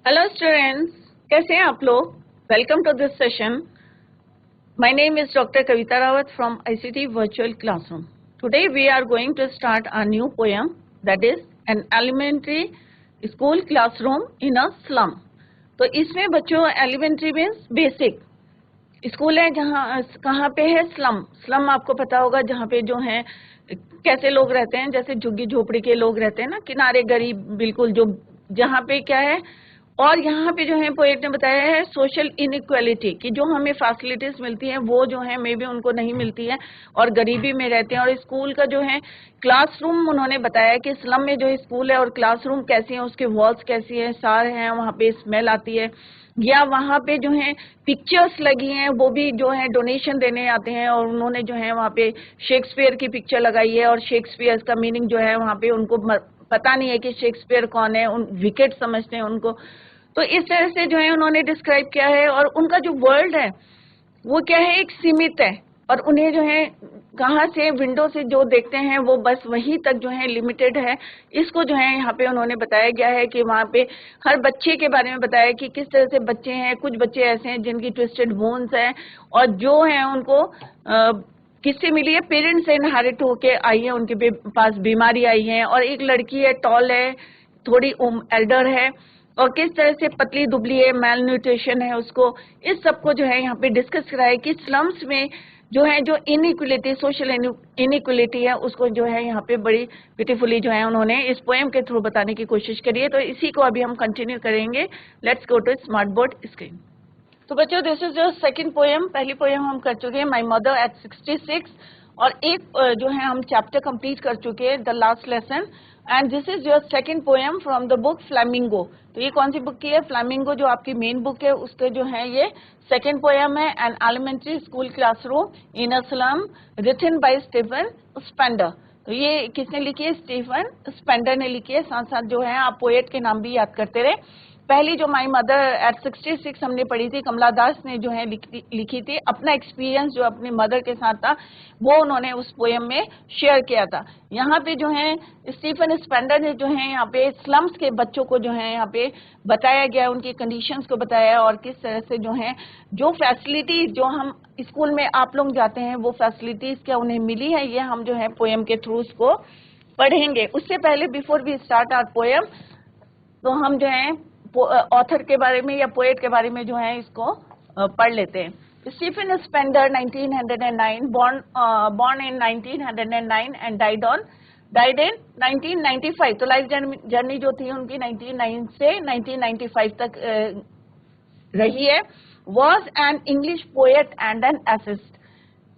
Hello students, कैसे हैं आप लोग? Welcome to this session. My name is Dr. Kavita Rawat from ICT Virtual Classroom. Today we are going to start a new poem, that is an elementary school classroom in a slum. तो इसमें बच्चों elementary means basic. School है जहाँ कहाँ पे है? Slum. Slum आपको पता होगा जहाँ पे जो है कैसे लोग रहते हैं, जैसे झुग्गी झोपड़ी के लोग रहते हैं ना, किनारे गरीब बिल्कुल, जो जहाँ पे क्या है. और यहाँ पे जो है पोएट ने बताया है सोशल इनइक्वालिटी की जो हमें फैसिलिटीज मिलती हैं वो जो है मे बी उनको नहीं मिलती है और गरीबी में रहते हैं. और स्कूल का जो है क्लासरूम उन्होंने बताया कि स्लम में जो स्कूल है और क्लासरूम कैसी है, उसके वॉल्स कैसी है, सार है, वहाँ पे स्मेल आती है, या वहाँ पे जो है पिक्चर्स लगी हैं, वो भी जो है डोनेशन देने आते हैं. और उन्होंने जो है वहाँ पे शेक्सपियर की पिक्चर लगाई है और शेक्सपियर का मीनिंग जो है वहाँ पे उनको पता नहीं है कि शेक्सपियर कौन है, उन विकेट समझते हैं उनको. तो इस तरह से जो है उन्होंने डिस्क्राइब किया है. और उनका जो वर्ल्ड है वो क्या है, एक सीमित है. और उन्हें जो है कहाँ से विंडो से जो देखते हैं वो बस वहीं तक जो है लिमिटेड है. इसको जो है यहाँ पे उन्होंने बताया गया है कि वहाँ पे हर बच्चे के बारे में बताया कि किस तरह से बच्चे हैं. कुछ बच्चे ऐसे हैं जिनकी ट्विस्टेड बोन्स है और जो है उनको किससे मिली है, पेरेंट्स से इनहेरिट होके आई है, उनके पास बीमारी आई है. और एक लड़की है, टॉल है, थोड़ी एल्डर है, और किस तरह से पतली दुबली है, मेल न्यूट्रिशन है उसको. इस सबको जो है यहाँ पे डिस्कस करा है कि स्लम्स में जो है जो इनइक्वलिटी, सोशल इनइक्वलिटी है, उसको जो है यहाँ पे बड़ी ब्यूटीफुली जो है उन्होंने इस पोएम के थ्रू बताने की कोशिश करी है. तो इसी को अभी हम कंटिन्यू करेंगे. Let's go to smart board screen. तो बच्चों, this is your second poem. पहली पोएम हम कर चुके हैं माय मदर एट 66, और एक जो है हम चैप्टर कंप्लीट कर चुके हैं, the last lesson. And this is your second poem from the book flamingo. तो ये कौन सी बुक की है? फ्लैमिंगो, जो आपकी मेन बुक है, उसके जो है ये सेकंड पोएम है. An elementary school classroom in a slum, written by Stephen Spender. तो ये किसने लिखी है? स्टीफन स्पेंडर ने लिखी है. साथ साथ जो है आप पोएट के नाम भी याद करते रहे. पहली जो माई मदर एट 66 हमने पढ़ी थी, कमला दास ने जो है लिखी थी. अपना एक्सपीरियंस जो अपनी मदर के साथ था वो उन्होंने उस पोएम में शेयर किया था. यहाँ पे जो है स्टीफन स्पेंडर ने जो है यहाँ पे स्लम्स के बच्चों को जो है यहाँ पे बताया गया, उनकी कंडीशंस को बताया, और किस तरह से जो है जो फैसिलिटीज जो हम स्कूल में आप लोग जाते हैं वो फैसिलिटीज क्या उन्हें मिली है, ये हम जो है पोएम के थ्रू उसको पढ़ेंगे. उससे पहले before we start our poem, तो हम जो है ऑथर के बारे में या पोएट के बारे में जो है इसको पढ़ लेते हैं. Stephen Spender 1909, born in 1909 and died in 1995. तो लाइफ जर्नी जो थी उनकी 1909 से 1995 तक रही है. was an English poet and an essayist.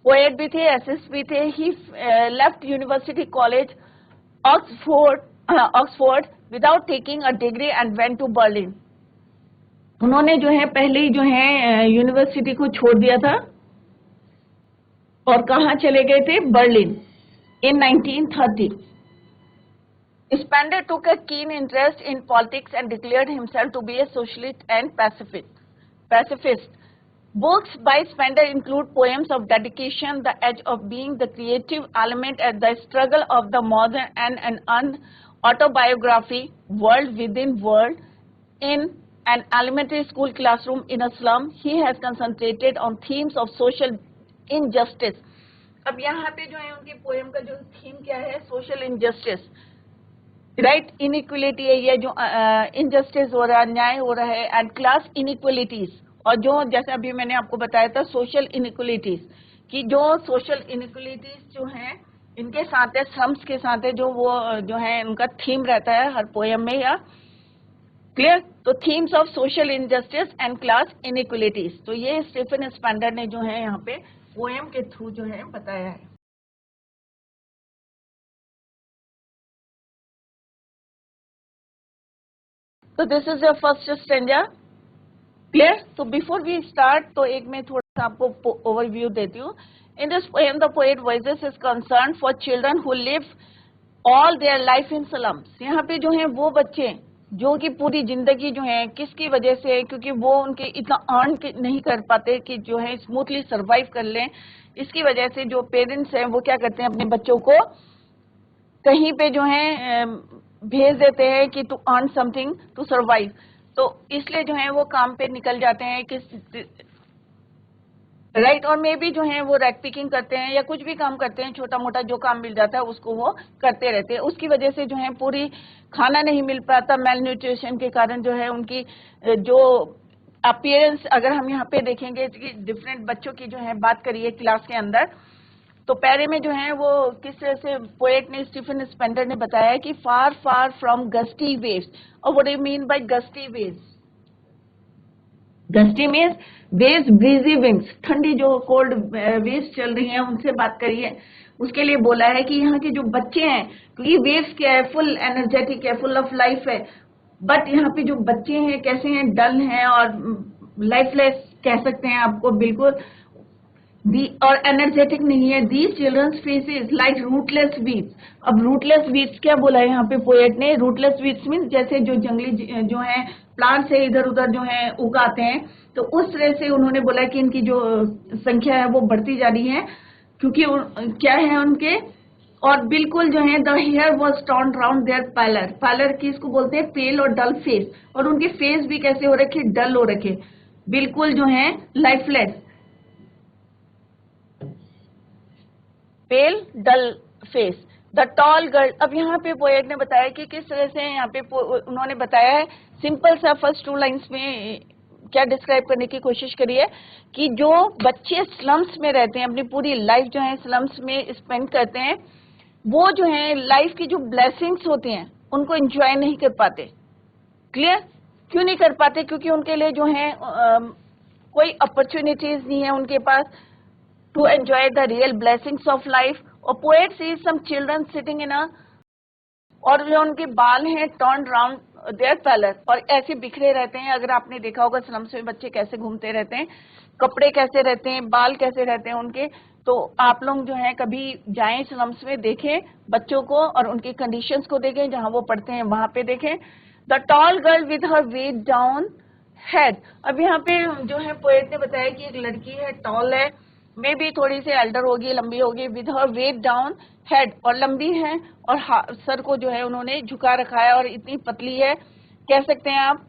Poet भी थे, एसेस्ट भी थे. He left university college Oxford without taking a degree and went to Berlin. उन्होंने जो है पहले ही जो है यूनिवर्सिटी को छोड़ दिया था और कहाँ चले गए थे? Berlin. in 1930. Spender took a keen interest in politics and declared himself to be a socialist and pacifist. Books by Spender include poems of dedication, the edge of being, the creative element at the struggle of the modern, and an autobiography, world within world. In an elementary school classroom in a slum, he has concentrated on themes of social injustice. अब यहाँ पे जो है उनकी poem का जो theme क्या है? Social injustice, right. इनइक्वलिटी है, ये जो इनजस्टिस हो रहा है, अन्याय हो रहा है, एंड क्लास इनइक्वलिटीज, और जो जैसे अभी मैंने आपको बताया था सोशल इनइक्वलिटीज, कि जो सोशल इनइक्वलिटीज जो है इनके साथ है, स्लम्स के साथ है, जो वो जो है उनका थीम रहता है हर पोएम में. या क्लियर? तो themes of social injustice and class inequalities, तो ये स्टीफन स्पेंडर ने जो है यहाँ पे पोएम के थ्रू जो है बताया है. तो this is your first stanza. Clear? तो बिफोर वी स्टार्ट, तो एक मैं थोड़ा सा आपको ओवरव्यू देती हूँ. In this poem the poet voices is concern for children who live all their life in slums. यहाँ पे जो है वो बच्चे जो कि पूरी जिंदगी जो है किसकी वजह से, क्योंकि वो उनके इतना अर्न नहीं कर पाते कि जो है स्मूथली सरवाइव कर लें. इसकी वजह से जो पेरेंट्स हैं वो क्या करते हैं, अपने बच्चों को कहीं पे जो है भेज देते हैं कि to earn something to survive. तो तो इसलिए जो है वो काम पे निकल जाते हैं किस राइट। और मे भी जो है वो रैक पिकिंग करते हैं या कुछ भी काम करते हैं, छोटा मोटा जो काम मिल जाता है उसको वो करते रहते हैं। उसकी वजह से जो है पूरी खाना नहीं मिल पाता, मेल न्यूट्रिशन के कारण जो है उनकी जो अपीयरेंस, अगर हम यहाँ पे देखेंगे कि डिफरेंट बच्चों की जो है बात करिए क्लास के अंदर, तो पहले में जो है वो किस तरह से पोएट ने, स्टीफन स्पेंडर ने बताया कि फार फार फ्रॉम गस्टी वेव्स। और what do you mean by gusty waves? Gusty means waves, breezy winds, ठंडी जो कोल्ड वेव्स चल रही हैं उनसे बात करिए। उसके लिए बोला है कि यहाँ के जो बच्चे हैं, क्योंकि वेव्स क्या है, फुल एनर्जेटिक है, फुल ऑफ लाइफ है, बट यहाँ पे जो बच्चे हैं कैसे हैं, डल हैं और लाइफलेस कह सकते हैं आपको, बिल्कुल और एनर्जेटिक नहीं है। These childrens faces like rootless weeds. अब रूटलेस वीड्स क्या बोला है यहाँ पे पोएट ने? रूटलेस वीड्स मीन्स जैसे जो जंगली जो है प्लांट्स है इधर उधर जो है उगाते हैं, तो उस तरह से उन्होंने बोला कि इनकी जो संख्या है वो बढ़ती जा रही है, क्योंकि क्या है उनके, और बिल्कुल जो है the hair was turn round their pallor. Pallor किसको बोलते हैं? पेल और डल फेस। और उनके फेस भी कैसे हो रखे? डल हो रखे, बिल्कुल जो है lifeless, pale dull face. The tall girl. अब यहाँ पे पोएट ने बताया कि किस तरह से यहाँ पे उन्होंने बताया है, सिंपल सा फर्स्ट 2 लाइन्स में क्या डिस्क्राइब करने की कोशिश करी है कि जो बच्चे स्लम्स में रहते हैं, अपनी पूरी लाइफ जो है स्लम्स में स्पेंड करते हैं, वो जो है लाइफ की जो ब्लेसिंग्स होती हैं उनको एंजॉय नहीं कर पाते। क्लियर? क्यों नहीं कर पाते? क्योंकि उनके लिए जो है कोई अपॉर्चुनिटीज नहीं है उनके पास to enjoy the real blessings of life. और poet sees some children sitting in a, और जो उनके बाल हैं turned round their color, और ऐसे बिखरे रहते हैं। अगर आपने देखा होगा स्लम्स में बच्चे कैसे घूमते रहते हैं, कपड़े कैसे रहते हैं, बाल कैसे रहते हैं उनके, तो आप लोग जो है कभी जाएं स्लम्स में, देखें बच्चों को और उनकी कंडीशंस को देखें, जहां वो पढ़ते हैं वहां पे देखें। The tall girl with her weighed down head. अब यहाँ पे जो है पोएट ने बताया कि एक लड़की है, टॉल है, मे भी थोड़ी सी एल्डर होगी, लंबी होगी, with her weighed down head, और लंबी है और सर को जो है उन्होंने झुका रखा है, और इतनी पतली है कह सकते हैं आप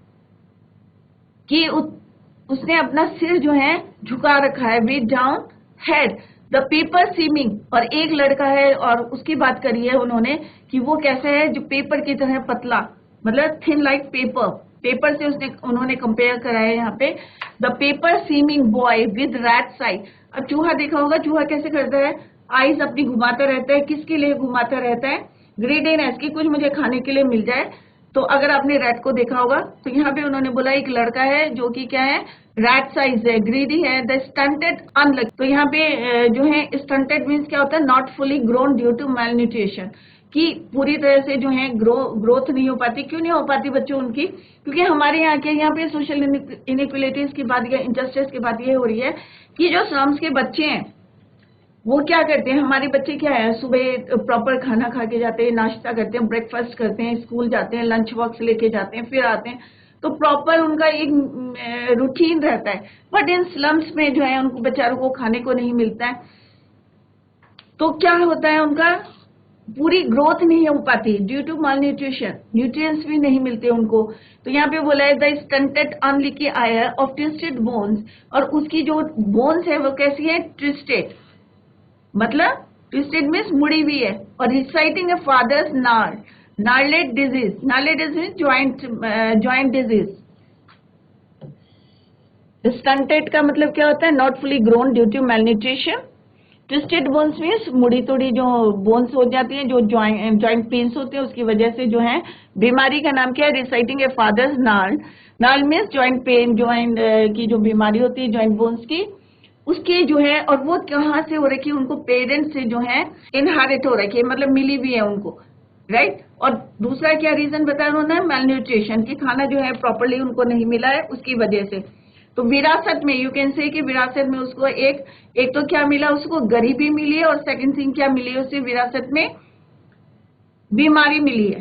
कि उसने अपना सिर जो है झुका रखा है, weighed down head. The paper seeming, और एक लड़का है और उसकी बात करी है उन्होंने कि वो कैसे है, जो पेपर की तरह पतला, मतलब थिन लाइक पेपर। पेपर से उन्होंने कंपेयर करा है यहाँ पे। The paper seeming boy with rat's eye. अब चूहा देखा होगा, चूहा कैसे करता है, आईज अपनी घुमाता रहता है, किसके लिए घुमाता रहता है? ग्रीडीनेस की, कुछ मुझे खाने के लिए मिल जाए। तो अगर आपने रैट को देखा होगा, तो यहाँ पे उन्होंने बोला एक लड़का है जो कि क्या है, रैट साइज है, ग्रीडी है। द स्टंटेड अनलक, तो यहाँ पे जो है स्टंटेड मीन्स क्या होता है? Not fully grown due to malnutrition, कि पूरी तरह से जो है ग्रोथ नहीं हो पाती। क्यों नहीं हो पाती बच्चों उनकी? क्योंकि हमारे यहाँ पे सोशल इनइक्वलिटीज की बात या इनजस्टिस की बात ये हो रही है कि जो स्लम्स के बच्चे हैं वो क्या करते हैं, हमारे बच्चे क्या है, सुबह प्रॉपर खाना खा के जाते हैं, नाश्ता करते हैं, ब्रेकफास्ट करते हैं, स्कूल जाते हैं, लंच बॉक्स लेके जाते हैं, फिर आते हैं, तो प्रॉपर उनका एक रूटीन रहता है। बट इन स्लम्स में जो है उनको बेचारों को खाने को नहीं मिलता है, तो क्या होता है, उनका पूरी ग्रोथ नहीं हो पाती due to malnutrition, nutrients भी नहीं मिलते उनको। तो यहाँ पे बोला है the stunted unlucky heir of twisted bones, और उसकी जो बोन्स है वो कैसी है? ट्विस्टेड, मतलब ट्विस्टेड मीन्स मुड़ी हुई है। और reciting a father's gnarled disease, gnarled disease joint disease. Stunted का मतलब क्या होता है? Not fully grown due to malnutrition. Twisted bones means मुड़ी तोड़ी जो बोन्स हो जाती हैं, जो जॉइंट पेन्स होते हैं, उसकी वजह से जो है बीमारी का नाम क्या है? Reciting a father's gnarl means joint pain, joint की जो बीमारी होती है जॉइंट बोन्स की, उसके जो है, और वो कहाँ से हो रखी है? उनको पेरेंट्स से जो है इनहेरिट हो रखी है, मतलब मिली भी है उनको, राइट। और दूसरा क्या रीजन बताया उन्होंने? मेलन्यूट्रिशन, की खाना जो है प्रॉपरली उनको नहीं मिला है, उसकी वजह से। तो विरासत में यू कैन से कि विरासत में उसको एक तो क्या मिला, उसको गरीबी मिली है, और सेकंड थिंग क्या मिली है उसे? विरासत में बीमारी मिली है,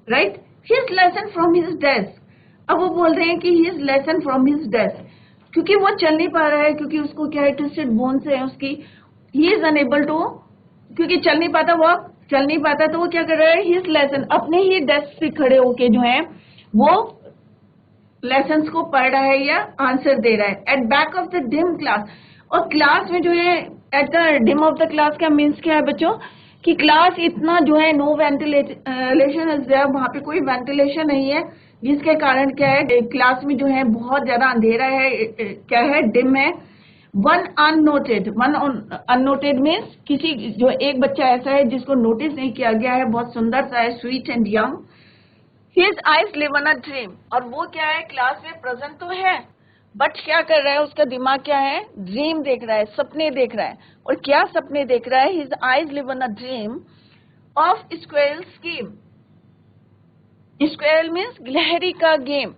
right. His lesson from his death. अब वो बोल रहे हैं कि his lesson from his death, क्योंकि वो चल नहीं पा रहा है, क्योंकि उसको क्या है, ट्विस्टेड बोन्स है उसकी, ही इज अनेबल टू, क्योंकि चल नहीं पाता, वो चल नहीं पाता, तो वो क्या कर रहा है? हिज लेसन, अपने ही डेस्क से खड़े होके जो है वो लेसन्स को पढ़ रहा है या आंसर दे रहा है। At back of the dim class, और क्लास में जो है at the dim of the class का मीन्स क्या है बच्चों, कि क्लास इतना जो है नो वेंटिलेशन इज देयर, वहां पे कोई वेंटिलेशन नहीं है, जिसके कारण क्या है क्लास में जो है बहुत ज्यादा अंधेरा है, क्या है, डिम है। वन अननोटेड मीन्स किसी जो एक बच्चा ऐसा है जिसको नोटिस नहीं किया गया है, बहुत सुंदर सा है, sweet and young. His eyes live on a dream, और वो क्या है क्लास में प्रेजेंट तो है बट क्या कर रहा है, उसका दिमाग क्या है, ड्रीम देख रहा है, सपने देख रहा है। और क्या सपने देख रहा है, his eyes live on a dream of squirrel game. Squirrel means गिलहरी का गेम।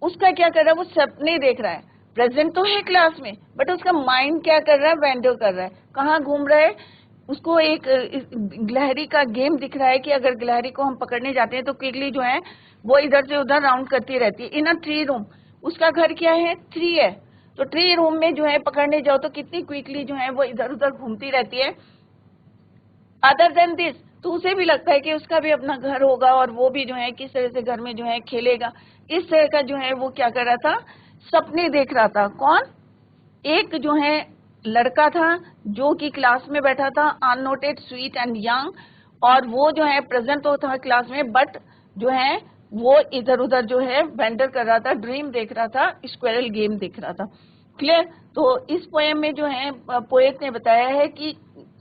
उसका क्या कर रहा है, वो सपने देख रहा है, प्रेजेंट तो है क्लास में बट उसका माइंड क्या कर रहा है, वेंडर कर रहा है, कहाँ घूम रहा है। उसको एक गिलहरी का गेम दिख रहा है कि अगर गिलहरी को हम पकड़ने जाते हैं तो क्विकली जो है वो इधर से उधर राउंड करती रहती है। इन अ ट्री रूम, उसका घर क्या है, ट्री है, तो ट्री रूम में जो है पकड़ने जाओ तो कितनी क्विकली जो है वो इधर उधर घूमती रहती है। अदर देन दिस, तो उसे भी लगता है कि उसका भी अपना घर होगा और वो भी जो है किस तरह से घर में जो है खेलेगा। इस तरह का जो है वो क्या कर रहा था, सपने देख रहा था। कौन, एक जो है लड़का था जो कि क्लास में बैठा था, अननोटेड, स्वीट एंड यंग, और वो जो है प्रेजेंट तो था क्लास में बट जो है वो इधर उधर जो है वेंडर कर रहा था, ड्रीम देख रहा था, स्क्वेरल गेम देख रहा था। क्लियर। तो इस पोएम में जो है पोएट ने बताया है कि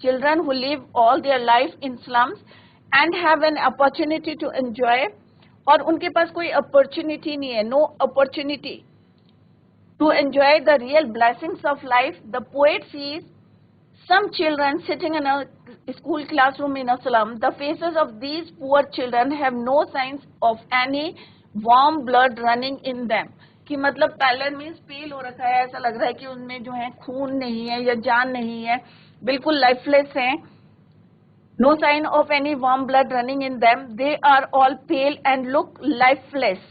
children who live all their life in slums and have an opportunity to enjoy, और उनके पास कोई अपॉर्चुनिटी नहीं है, no opportunity to enjoy the real blessings of life. The poet sees some children sitting in a school classroom in a slum. The faces of these poor children have no signs of any warm blood running in them. कि मतलब parallel means पेल हो रखा है, ऐसा लग रहा है कि उनमें जो है खून नहीं है या जान नहीं है, बिल्कुल लाइफलेस हैं। No sign of any warm blood running in them. They are all pale and look lifeless.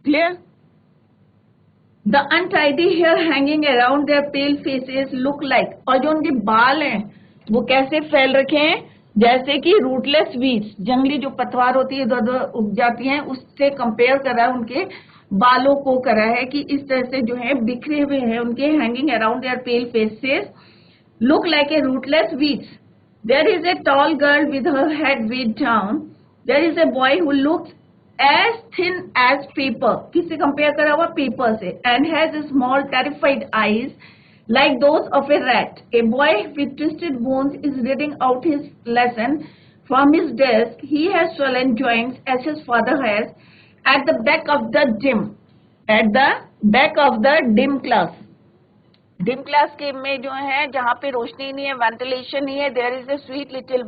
Clear? The untidy hair hanging around their pale faces look like, और जो उनके बाल हैं वो कैसे फैल रखे हैं, जैसे कि रूटलेस वीड्स, जंगली जो पतवार होती है इधर उधर उग जाती हैं, उससे कंपेयर कर रहा है, उनके बालों को कर रहा है कि इस तरह से जो है बिखरे हुए हैं उनके, hanging around their pale faces look like a rootless weeds. There is a tall girl with her head weighed down. There is a boy who looks as thin as paper. किससे compare करा हुआ, paper से, and has small terrified eyes like those of a rat. A boy with twisted bones is reading out his lesson from his desk. He has swollen joints as his father has. At the back of the dim, at the back of the dim class. Dim class के में जो है जहाँ पे रोशनी नहीं है, ventilation नहीं है, there is a sweet little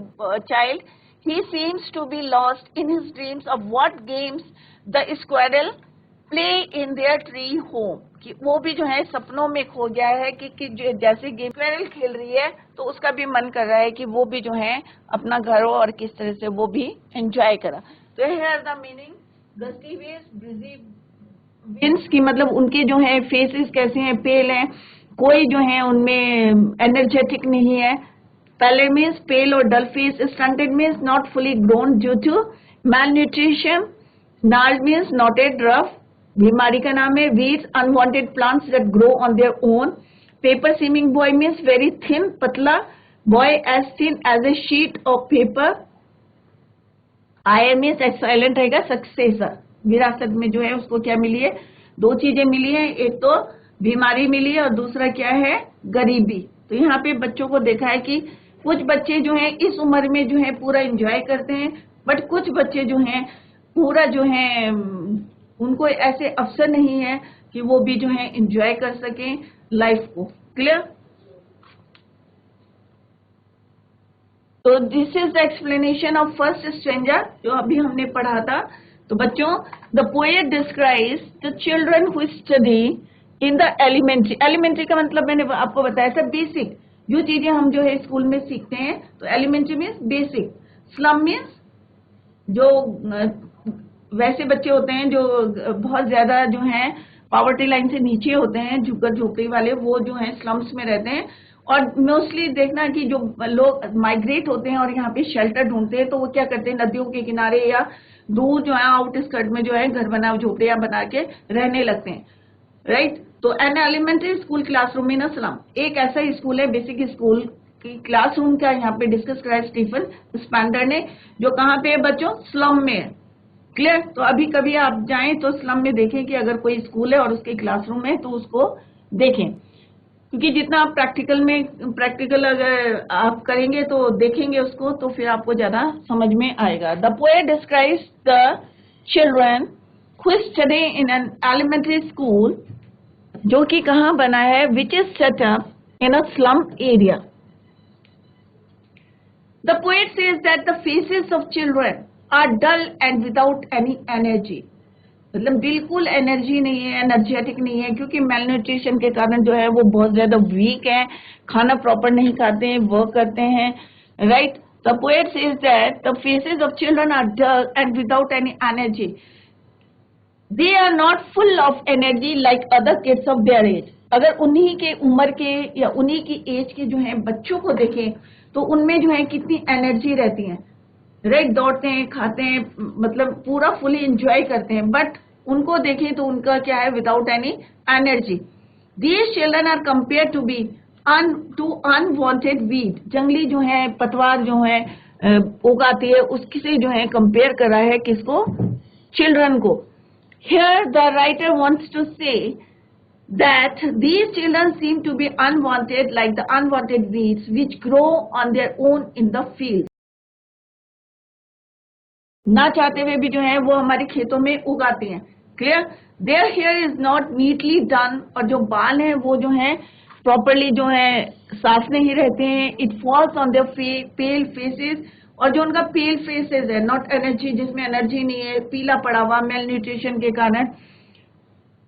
child, he seems to be lost in his dreams of what games the squirrel play in their tree home, कि वो भी जो है सपनों में खो गया है कि जैसे गेम स्क्वेरल खेल रही है तो उसका भी मन कर रहा है कि वो भी जो है अपना घर हो और किस तरह से वो भी एंजॉय करा। तो here the meaning, gusty waves breezy winds, की मतलब उनके जो है फेसेस कैसे हैं, पेल हैं, कोई जो है उनमें एनर्जेटिक नहीं है। पैलेट मीन्स पेल और dull face, stunted means not fully grown due to malnutrition, gnarled means knotted, rough, बीमारी का नाम है। Weeds, unwanted plants that grow on their own. Paper seeming boy means very thin, पतला, boy as thin as a sheet of paper. Heir means एक्साइलेंट रहेगा, successor, विरासत में जो है उसको क्या मिली है, दो चीजें मिली है, एक तो बीमारी मिली है और दूसरा क्या है, गरीबी। तो यहाँ पे बच्चों को देखा है कि कुछ बच्चे जो हैं इस उम्र में जो है पूरा एंजॉय करते हैं, बट कुछ बच्चे जो हैं पूरा जो है उनको ऐसे अवसर नहीं है कि वो भी जो है एंजॉय कर सकें लाइफ को। क्लियर। तो this is the explanation of first stranger जो अभी हमने पढ़ा था। तो बच्चों, the poet describes the children who study in the elementary. Elementary का मतलब मैंने आपको बताया था बेसिक, जो चीजें हम जो है स्कूल में सीखते हैं। तो elementary means basic, slum means जो वैसे बच्चे होते हैं जो बहुत ज्यादा जो हैं पॉवर्टी लाइन से नीचे होते हैं, झुग्गर झोपड़ी वाले, वो जो हैं स्लम्स में रहते हैं, और मोस्टली देखना कि जो लोग माइग्रेट होते हैं और यहाँ पे शेल्टर ढूंढते हैं तो वो क्या करते हैं, नदियों के किनारे या दूर जो है आउटस्कर्ट में जो है घर बना झोपड़ियां बना के रहने लगते हैं, राइट। तो an elementary school classroom in a slum, एक ऐसा ही स्कूल है बेसिक स्कूल की क्लासरूम का यहाँ पे डिस्कस करा है स्टीफन स्पैंडर ने, जो कहाँ पे है बच्चों, स्लम में है। क्लियर। तो अभी कभी आप जाएं तो स्लम में देखें कि अगर कोई स्कूल है और उसके क्लासरूम है तो उसको देखें, क्योंकि जितना आप प्रैक्टिकल अगर आप करेंगे तो देखेंगे उसको तो फिर आपको ज्यादा समझ में आएगा। The poet describes the children who study in an elementary school, जो कि कहाँ बना है, which is set up in a slum area. The poet says that the faces of children are dull and without any energy, मतलब बिल्कुल energy नहीं है, energetic नहीं है, क्योंकि मेलन्यूट्रिशन के कारण जो है वो बहुत ज्यादा वीक है, खाना प्रॉपर नहीं खाते हैं, वर्क करते हैं, right. The poet says that the faces of children are dull and without any energy, they are not full of energy like other kids of their age. अगर उन्हीं के उम्र के या उन्हीं की एज के जो है बच्चों को देखें तो उनमें जो है कितनी एनर्जी रहती है, राइट, दौड़ते हैं, खाते हैं, मतलब पूरा फुली एंजॉय करते हैं। बट उनको देखें तो उनका क्या है, without any energy. These children are compare to be to unwanted weed, जंगली जो है पतवार जो है उगाती है उसकी से जो है कंपेयर करा है किसको, चिल्ड्रन को। Here the writer wants to say that these children seem to be unwanted like the unwanted weeds which grow on their own in the field. ना चाहते हुए भी जो है वो हमारे खेतों में उगाते हैं। Clear. Their hair is not neatly done, और जो बाल हैं वो जो है प्रॉपरली जो है साफ नहीं रहते हैं। It falls on their pale faces, और जो उनका पेल फेसेस है, नॉट एनर्जी, जिसमें एनर्जी नहीं है, पीला पड़ा हुआ मेल न्यूट्रिशन के कारण।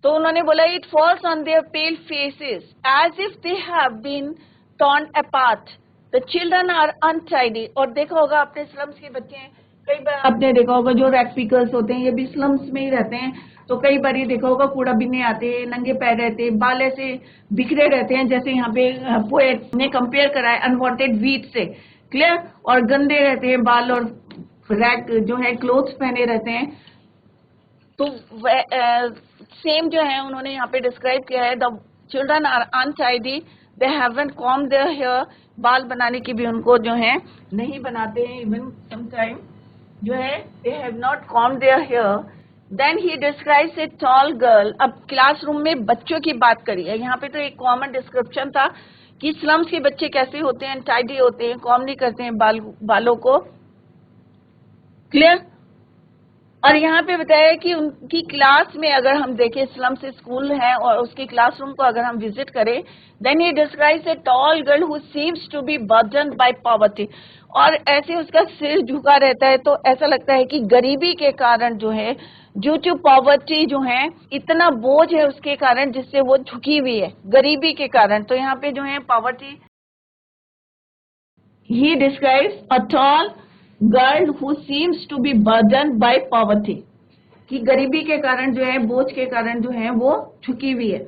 तो उन्होंने बोला it falls on their pale faces as if they have been torn apart, the children are untidy. और देखा होगा अपने स्लम्स के बच्चे हैं, कई बार आपने देखा होगा जो रैट पिकर्स होते हैं ये भी स्लम्स में ही रहते हैं, तो कई बार ये देखा होगा कूड़ा बीनने आते हैं, नंगे पैर रहते हैं, बाल ऐसे बिखरे रहते हैं, जैसे यहाँ पे पोएट ने कंपेयर करा है अनवांटेड वीड से। क्लियर। और गंदे रहते हैं बाल, और रैट जो है क्लोथ्स पहने रहते हैं। तो सेम जो है उन्होंने यहाँ पे डिस्क्राइब किया है, the children are untidy, they haven't comb their hair, बाल बनाने की भी उनको जो है नहीं बनाते हैं, इवन समटाइम जो है they have not comb their hair. Then he describes a tall girl. अब क्लासरूम में बच्चों की बात करिए, यहाँ पे तो एक कॉमन डिस्क्रिप्शन था कि स्लम्स के बच्चे कैसे होते हैं, टाइडी होते हैं, कॉम्ब नहीं करते हैं बालों को। क्लियर। और यहाँ पे बताया कि उनकी क्लास में अगर हम देखें, स्लम से स्कूल है और उसके क्लासरूम को अगर हम विजिट करें, then he describes a tall girl who seems to be burdened by poverty, और ऐसे उसका सिर झुका रहता है, तो ऐसा लगता है कि गरीबी के कारण जो है, ड्यू टू पॉवर्टी जो है, इतना बोझ है उसके कारण जिससे वो झुकी हुई है, गरीबी के कारण। तो यहाँ पे जो है poverty, he describes a tall girl who seems to be burdened by poverty, कि गरीबी के कारण जो है, बोझ के कारण जो है वो झुकी हुई है।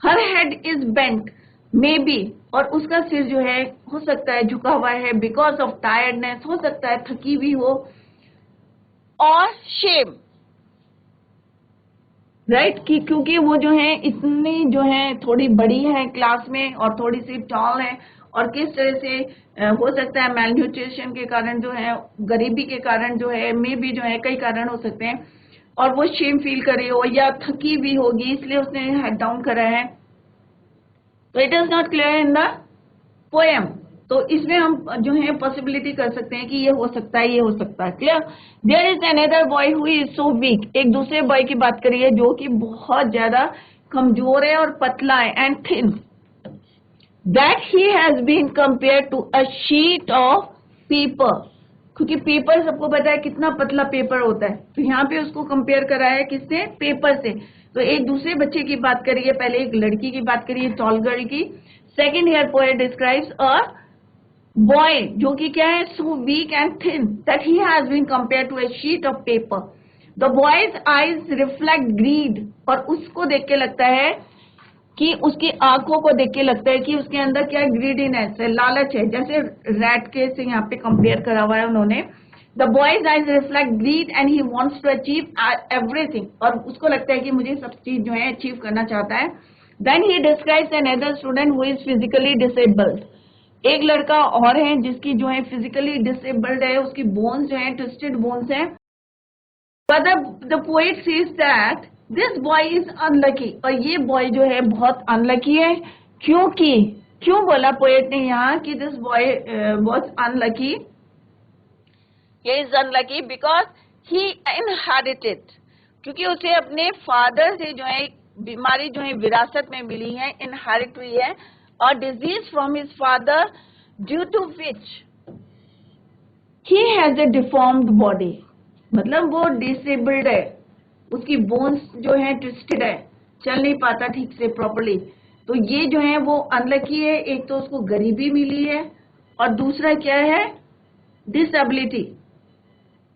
हर head is bent may be, और उसका सिर जो है हो सकता है झुका हुआ है, बिकॉज ऑफ टायर्डनेस, हो सकता है थकी हुई हो, और शेम, राइट, कि क्योंकि वो जो है इतनी जो है थोड़ी बड़ी है क्लास में और थोड़ी सी टॉल है, और किस तरह से हो सकता है मेल न्यूट्रिशन के कारण जो है, गरीबी के कारण जो है, मे भी जो है कई कारण हो सकते हैं, और वो शेम फील कर रही हो या थकी भी होगी, इसलिए उसने हेड डाउन करा है। तो it is not clear in the poem. तो इसमें हम जो है पॉसिबिलिटी कर सकते हैं कि ये हो सकता है, ये हो सकता है। Clear. There is another boy who is so weak, एक दूसरे बॉय की बात करिए जो कि बहुत ज्यादा कमजोर है और पतला है, and thin, that he has been compared to a sheet of paper, क्योंकि पेपर सबको पता है कितना पतला पेपर होता है, तो यहाँ पे उसको कंपेयर करा है किससे, पेपर से। तो एक दूसरे बच्चे की बात करिए, पहले एक लड़की की बात करिए, टॉल गर्ल की। Second here poet describes a boy जो कि क्या है, so weak and thin that he has been compare to a sheet of paper. The boy's eyes reflect greed, और उसको देख के लगता है कि उसकी आंखों को देख के लगता है कि उसके अंदर क्या ग्रीडीनेस है, लालच है, जैसे रैट के से यहाँ पे कंपेयर करा हुआ है उन्होंने। The boy's eyes reflect greed and he wants to achieve everything, और उसको लगता है कि मुझे सब चीज जो है अचीव करना चाहता है। Then he describes another student who is physically disabled, एक लड़का और है जिसकी जो है फिजिकली डिसेबल्ड है, उसकी बोन्स जो है ट्विस्टेड बोन्स है। But the poet says that this boy is unlucky, और ये बॉय जो है बहुत अनलकी है, क्योंकि क्यों बोला पोएट ने यहाँ कि this boy was unlucky? He is unlucky because he inherited, क्योंकि उसे अपने फादर से जो है बीमारी जो है विरासत में मिली है, इनहेरिट हुई है, और disease from his father due to which he has a deformed body, मतलब वो डिसेबल्ड है, उसकी बोन्स जो है ट्विस्टेड है, चल नहीं पाता ठीक से प्रॉपर्ली। तो ये जो है वो अनलकी है, एक तो उसको गरीबी मिली है और दूसरा क्या है, डिसेबिलिटी,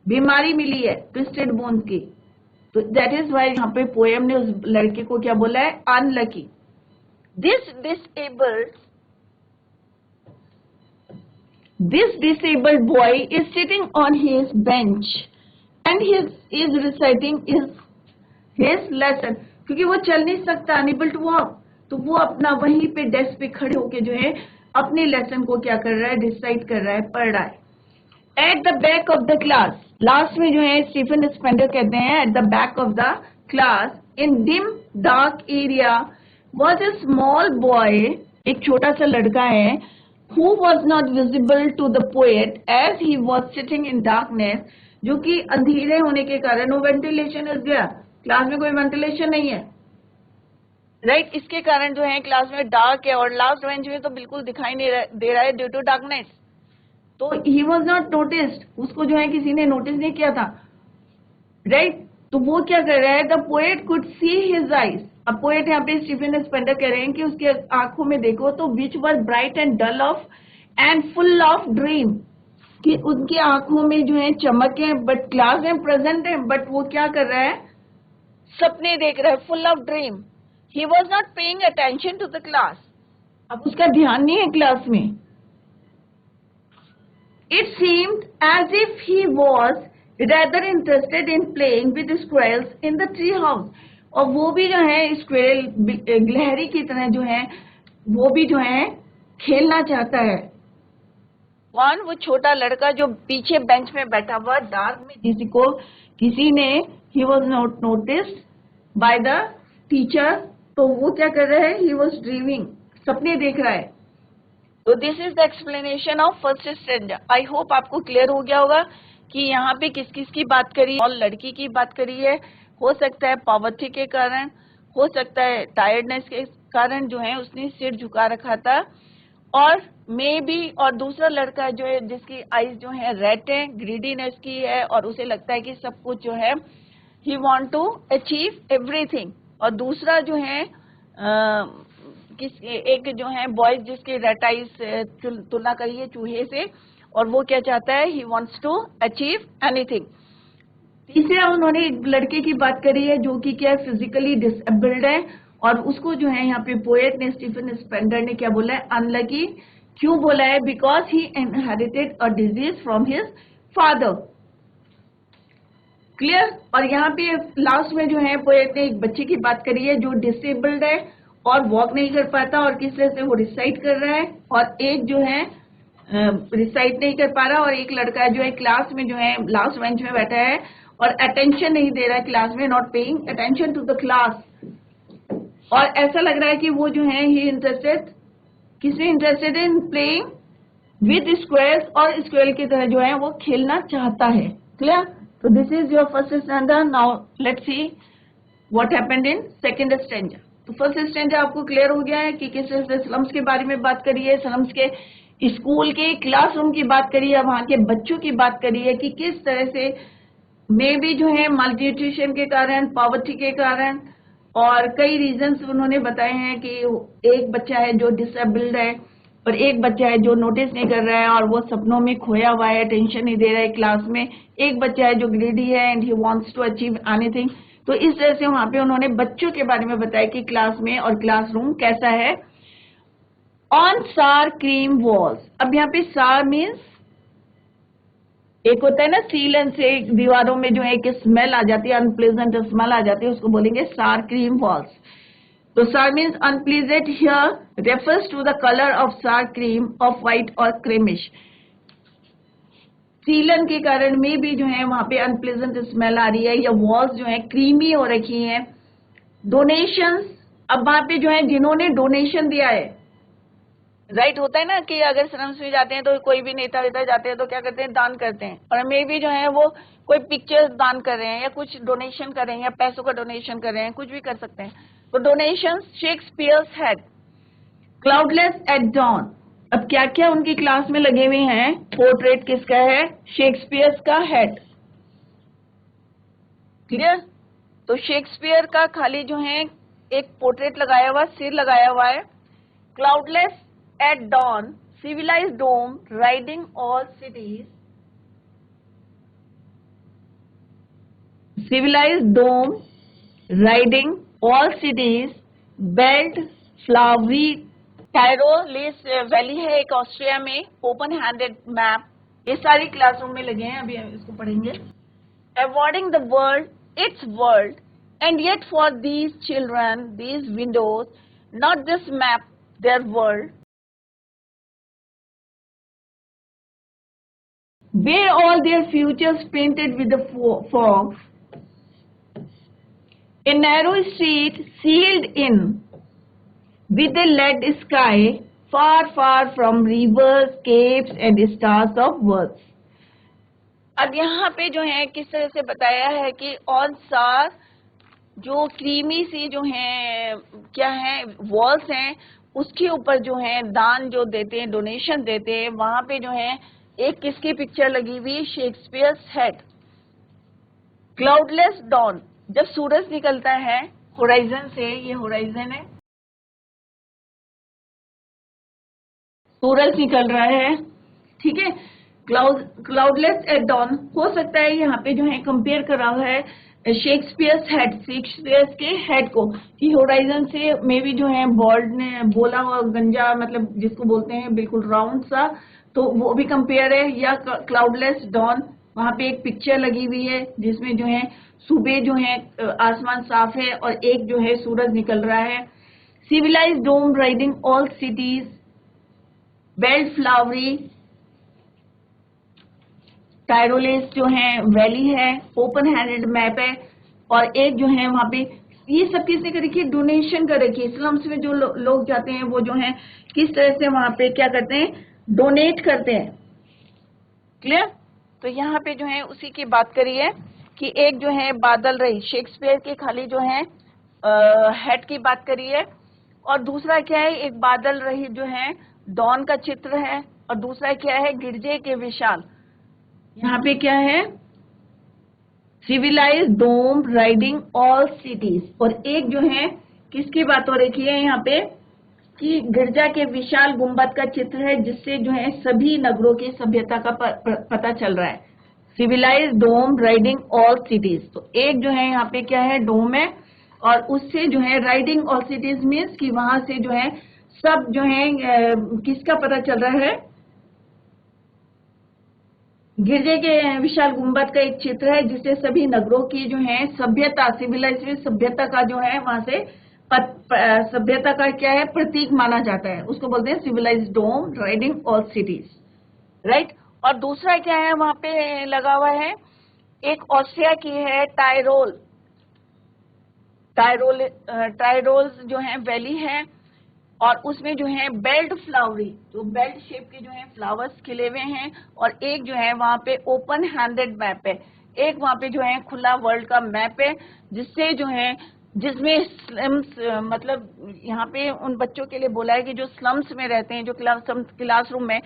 बीमारी मिली है ट्विस्टेड बोन्स की। तो दैट इज वाई यहाँ पे पोएम ने उस लड़के को क्या बोला है, unlucky. This disabled boy is sitting on his bench and he is reciting his lesson, क्योंकि वो चल नहीं सकता, unable to walk, तो वो अपना वहीं पे डेस्क पे खड़े होके जो है अपने लेसन को क्या कर रहा है, डिसाइड कर रहा है, पढ़ रहा है। At the back of the class, last में जो है स्टीफन स्पेंडर कहते हैं, at the back of the class in dim dark area was a small boy, एक छोटा सा लड़का है, who was not visible to the poet as he was sitting in darkness, जो कि अंधेरे होने के कारण, वो वेंटिलेशन इज गया, क्लास में कोई वेंटिलेशन नहीं है, राइट, इसके कारण जो है क्लास में डार्क है और लास्ट बेंच में तो बिल्कुल दिखाई नहीं दे रहा है ड्यू टू डार्कनेस। तो ही वॉज नॉट नोटिस्ड, उसको जो है किसी ने नोटिस नहीं किया था, राइट। तो वो क्या कर रहा है, the poet could see his eyes, अब पोएट यहाँ पे स्टीफन स्पेंडर कह रहे हैं कि उसकी आंखों में देखो तो which were bright and dull of and full of dream, कि उनकी आंखों में जो है चमक है, बट क्लास में प्रेजेंट है, बट वो क्या कर रहा है, सपने देख रहा है, full of dream. He was not paying attention to the class, अब उसका ध्यान नहीं है क्लास में। It seemed as if he was rather interested in playing with squirrels in the tree house, और वो भी जो है स्क्वेरल गिलहरी की तरह जो है वो भी जो है खेलना चाहता है। कौन, वो छोटा लड़का जो पीछे बेंच में बैठा हुआ डार्क में, जिसको किसी ने, ही was not noticed by the teacher, तो वो क्या कर रहा है, ही वॉज ड्रीमिंग, सपने देख रहा है। तो this is the explanation of first standard. I hope आपको क्लियर हो गया होगा कि यहाँ पे किस किस की बात करी, और लड़की की बात करी है, हो सकता है पॉवर्टी के कारण, हो सकता है टायर्डनेस के कारण जो है उसने सिर झुका रखा था, और मे बी, और दूसरा लड़का जो है जिसकी आईज जो है रेड है, ग्रीडीनेस की है, और उसे लगता है कि सब कुछ जो है he want to achieve everything, और दूसरा जो है एक जो है बॉयज जिसकी रेड आईज तुलना करी है चूहे से, और वो क्या चाहता है, he wants to achieve anything. तीसरा उन्होंने एक लड़के की बात करी है जो कि क्या फिजिकली डिसेबल्ड है, और उसको जो है यहाँ पे पोएट ने स्टीफन स्पेंडर ने क्या बोला है, अनलकी। क्यों बोला है, because he inherited a disease from his father, clear. और यहाँ पे लास्ट में जो है पोएट ने एक बच्चे की बात करी है जो डिसेबल्ड है और वॉक नहीं कर पाता, और किस तरह से वो रिसाइट कर रहा है, और एक जो है रिसाइट नहीं कर पा रहा, और एक लड़का जो है क्लास में जो है लास्ट बेंच में बैठा है और अटेंशन नहीं दे रहा है क्लास में, not paying attention to the class, और ऐसा लग रहा है कि वो जो है ही इंटरेस्टेड, किसमें interested in playing with squares, और स्क्वेयर की तरह जो है वो खेलना चाहता है, क्लियर। तो this is your first standard. Now let's see what happened in second standard. तो फर्स्ट स्टैंडर्ड आपको क्लियर हो गया है कि किस तरह से स्लम्स के बारे में बात करी है, स्लम्स के स्कूल के क्लासरूम की बात करी है, वहां के बच्चों की बात करी है कि किस तरह से मे भी जो है मल्टीन्यूट्रिशन के कारण, पॉवर्टी के कारण, और कई रीजंस उन्होंने बताए हैं कि एक बच्चा है जो डिसेबल्ड है और एक बच्चा है जो नोटिस नहीं कर रहा है और वो सपनों में खोया हुआ है, टेंशन नहीं दे रहा है क्लास में, एक बच्चा है जो ग्रीडी है and he wants to achieve anything. तो इस तरह से वहां पे उन्होंने बच्चों के बारे में बताया कि क्लास में और क्लासरूम कैसा है। ऑन सार क्रीम वॉल्स, अब यहाँ पे सार मीन्स एक होता है ना सीलन से दीवारों में जो है एक स्मेल आ जाती है, अनप्लेजेंट स्मेल आ जाती है, उसको बोलेंगे सार क्रीम वॉल्स। तो sour means unpleasant here refers to the colour of sour cream of white और क्रीमिश। सीलन के कारण में भी जो है वहां पे अनप्लेजेंट स्मेल आ रही है, या वॉल्स जो है क्रीमी हो रखी हैं। डोनेशंस, अब वहां पे जो है जिन्होंने डोनेशन दिया है, राइट होता है ना कि अगर स्लम्स में जाते हैं तो कोई भी नेता वेता जाते हैं तो क्या करते हैं, दान करते हैं, और मे भी जो है वो कोई पिक्चर्स दान कर रहे हैं या कुछ डोनेशन कर रहे हैं या पैसों का डोनेशन कर रहे हैं, कुछ भी कर सकते हैं। तो donation, Shakespeare's head, cloudless at dawn, अब क्या क्या उनकी क्लास में लगे हुए हैं। पोर्ट्रेट किसका है, शेक्सपियर का हेड, क्लियर। तो शेक्सपियर का खाली जो है एक पोर्ट्रेट लगाया हुआ, सिर लगाया हुआ है। Cloudless at dawn, civilized dome riding all cities, civilized dome riding all cities, belt flowery, Tyrolese valley है एक ऑस्ट्रिया में, ओपन हैंडेड मैप, ये सारी क्लासरूम में लगे हैं, अभी हम इसको पढ़ेंगे। Awarding the world it's world, and yet for these children these Windows, not this map there world, where all their futures painted with the fog, a narrow street sealed in with a lead sky, far far from rivers, capes and stars of words। अब यहाँ पे जो है किस तरह से बताया है कि ऑन सार जो क्रीमी सी जो है क्या है वॉल्स हैं, उसके ऊपर जो है दान जो देते हैं, डोनेशन देते हैं, वहां पे जो है एक किसकी पिक्चर लगी हुई, शेक्सपियर्स हेड। क्लाउडलेस डॉन, जब सूरज निकलता है होराइजन से, ये होराइजन है, सूरज निकल रहा है, ठीक है। क्लाउडलेस एट डॉन, हो सकता है यहाँ पे जो है कंपेयर कर रहा है शेक्सपियर्स हेड, शेक्सपियर्स के हेड को, कि होराइजन से मे भी जो है बॉल्ड ने बोला हुआ गंजा, मतलब जिसको बोलते हैं बिल्कुल राउंड सा, तो वो भी कंपेयर है। या क्लाउडलेस डॉन, वहां पे एक पिक्चर लगी हुई है जिसमें जो है सुबह जो है आसमान साफ है और एक जो है सूरज निकल रहा है। Civilized dome riding all cities, belt flowery, Tyrolese जो है वैली है, ओपन हैंडेड मैप है, और एक जो है वहां पे ये सब किसने कर रखी है, डोनेशन कर रखी है। स्लम्स में जो लोग जाते हैं वो जो है किस तरह से वहां पे क्या करते हैं, डोनेट करते हैं, क्लियर। तो यहाँ पे जो है उसी की बात करी है कि एक जो है बादल रही, शेक्सपियर की खाली जो है हेड की बात करी है, और दूसरा क्या है, एक बादल रही जो है डॉन का चित्र है, और दूसरा क्या है, गिरजे के विशाल, यहाँ पे क्या है, civilized dome riding all cities, और एक जो है किसकी बात हो रखी है यहाँ पे, कि गिरजा के विशाल गुंबद का चित्र है, जिससे जो है सभी नगरों की सभ्यता का पता चल रहा है। Civilized dome riding all cities, तो एक जो है यहाँ पे क्या है, डोम है, और उससे जो है राइडिंग ऑल सिटीज मीन्स कि वहां से जो है सब जो है किसका पता चल रहा है, गिरजे के विशाल गुंबद का एक चित्र है, जिससे सभी नगरों की जो है सभ्यता, सिविलाइजेशन सभ्यता का जो है वहां से सभ्यता का क्या है, प्रतीक माना जाता है, उसको बोलते हैं civilised dome riding all cities, right. और दूसरा क्या है वहां पे लगा हुआ है, एक ऑस्ट्रिया की है टायरोल्स जो है वैली है, और उसमें जो है बेल्ट फ्लावरी, तो बेल्ट शेप के जो है फ्लावर्स खिले हुए हैं, और एक जो है वहां पे ओपन हैंडेड मैप है, एक वहां पे जो है खुला वर्ल्ड का मैप है, जिससे जो है जिसमें स्लम्स, मतलब यहाँ पे उन बच्चों के लिए बोला है कि जो स्लम्स में रहते हैं, जो क्लासरूम में,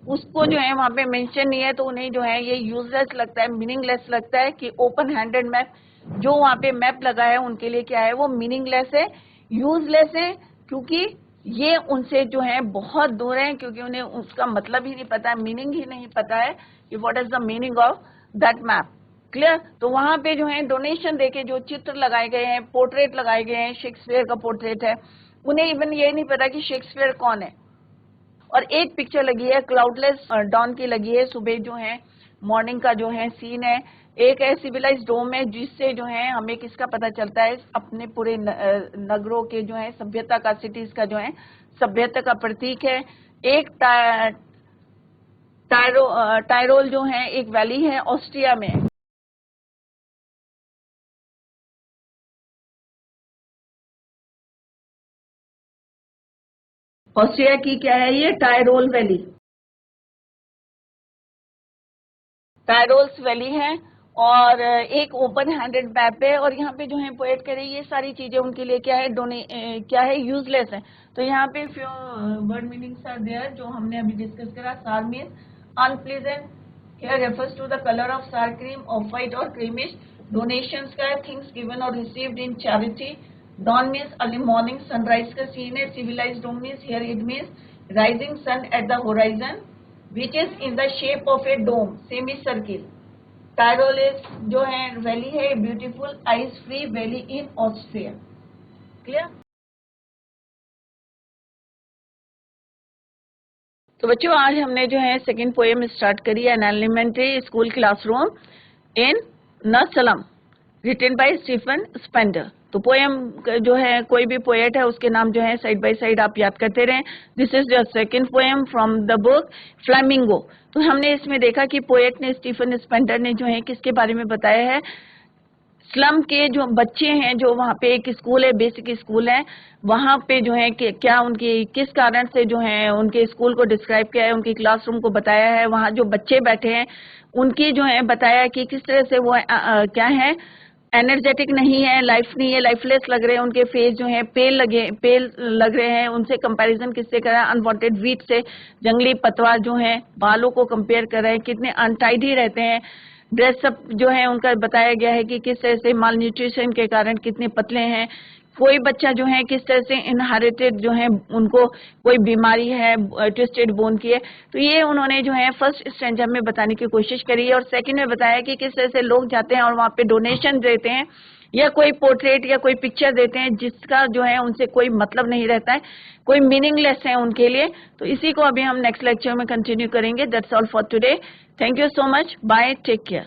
उसको जो है वहां पे मेंशन नहीं है, तो उन्हें जो है ये यूजलेस लगता है, मीनिंगलेस लगता है कि ओपन हैंडेड मैप जो वहां पे मैप लगा है उनके लिए क्या है, वो मीनिंगलेस है, यूजलेस है, क्योंकि ये उनसे जो है बहुत दूर है, क्योंकि उन्हें उसका मतलब ही नहीं पता है, मीनिंग ही नहीं पता है कि what is the meaning of that map, clear. तो वहां पे जो है डोनेशन देके जो चित्र लगाए गए हैं, पोर्ट्रेट लगाए गए हैं, शेक्सपियर का पोर्ट्रेट है, उन्हें इवन ये नहीं पता कि शेक्सपियर कौन है। और एक पिक्चर लगी है क्लाउडलेस डॉन की लगी है, सुबह जो है मॉर्निंग का जो है सीन है। एक है सिविलाइज्ड डोम है, जिससे जो है हमें किसका पता चलता है, अपने पूरे नगरों के जो है सभ्यता का, सिटीज का जो है सभ्यता का प्रतीक है। एक टायरोल जो है एक वैली है, ऑस्ट्रिया में है। ऑस्ट्रिया की क्या है ये, टायरोल वैली, टायरोल्स वैली है। और एक ओपन हैंडेड मैप है। और यहाँ पे जो है पोएट कह रही है ये सारी चीजें उनके लिए क्या है, क्या है, यूजलेस है। तो यहाँ पे few word meanings are there जो हमने अभी डिस्कस करा। Sour means unpleasant, here refers to the color of sour cream, off-white or creamish. Donations का है, things given or received in charity. Dawn means early morning, sunrise का scene है। Civilized dome means here it means rising sun at the horizon, which is in the shape of a dome, semicircle. Tyroleans जो है valley है, beautiful ice free valley in Austria. Clear. तो बच्चों आज हमने जो है सेकंड पोएम स्टार्ट करी है, an elementary school classroom in a slum, written by Stephen Spender. तो पोएम जो है कोई भी पोएट है उसके नाम जो है साइड बाय साइड आप याद करते रहें। This is the second poem from the book flamingo. तो हमने इसमें देखा कि पोएट ने स्टीफन स्पेंडर ने जो है किसके बारे में बताया है, स्लम के जो बच्चे हैं, जो वहाँ पे एक स्कूल है, बेसिक स्कूल है, वहाँ पे जो है कि क्या उनकी किस कारण से जो है उनके स्कूल को डिस्क्राइब किया है, उनकी क्लासरूम को बताया है, वहाँ जो बच्चे बैठे हैं उनकी जो है बताया कि किस तरह से वो क्या है, एनर्जेटिक नहीं है, लाइफ नहीं है, लाइफलेस लग रहे हैं, उनके फेस जो है पेल लग रहे हैं। उनसे कंपैरिजन किससे करा, अनवांटेड वीट से, जंगली पतवार जो है, बालों को कंपेयर कर रहे हैं, कितने अनटाइडी रहते हैं, ड्रेसअप जो है उनका बताया गया है कि किस तरह से माल न्यूट्रिशन के कारण कितने पतले हैं। कोई बच्चा जो है किस तरह से इनहेरिटेड जो है उनको कोई बीमारी है, ट्विस्टेड बोन की है। तो ये उन्होंने जो है फर्स्ट स्टैंजा में बताने की कोशिश करी है। और सेकंड में बताया कि किस तरह से लोग जाते हैं और वहाँ पे डोनेशन देते हैं या कोई पोर्ट्रेट या कोई पिक्चर देते हैं जिसका जो है उनसे कोई मतलब नहीं रहता है, कोई मीनिंगलेस है उनके लिए। तो इसी को अभी हम नेक्स्ट लेक्चर में कंटिन्यू करेंगे। That's all for today. Thank you so much, bye, take care.